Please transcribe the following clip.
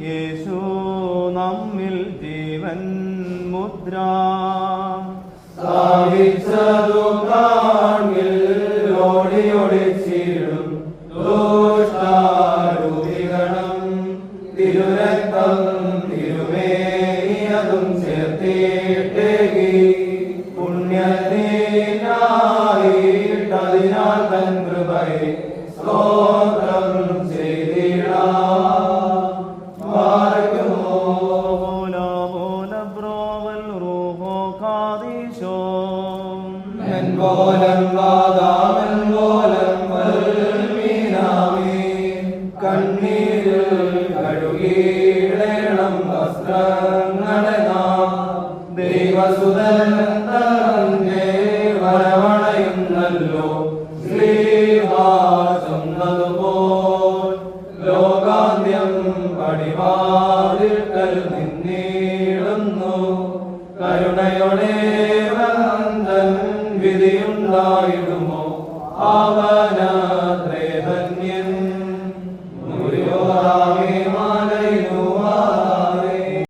യേശു നമ്മിൽ ജീവൻ മുദ്ര സ്ഥാപിച്ചതു കാണിൽ ഓടിയൊളിച്ചിടും ദുഷ്ടാരൂപിഗണം തിരുരക്തം തിരുമേനിയതും ചേർത്തിട്ടേകി പുണ്യത്തിനായിട്ടതിനാൽ തൻ കൃപയെ സ്തോത്രം ചെയ്തിടാം. കണ്ണീരിൽ കഴുകിയിടണം വസ്ത്രങ്ങളെ നാം ദൈവസുതൻ തന്നെ വരവണയുന്നല്ലോ ശ്രീവാസന്നതുപോൽ ലോകാന്ത്യം പടിവാതിൽക്കൽ നിന്നിടുന്നു കരുണയോടെ വന്ദൻ വിധിയുണ്ടായിടുമോ അവനത്രേ ധന്യൻ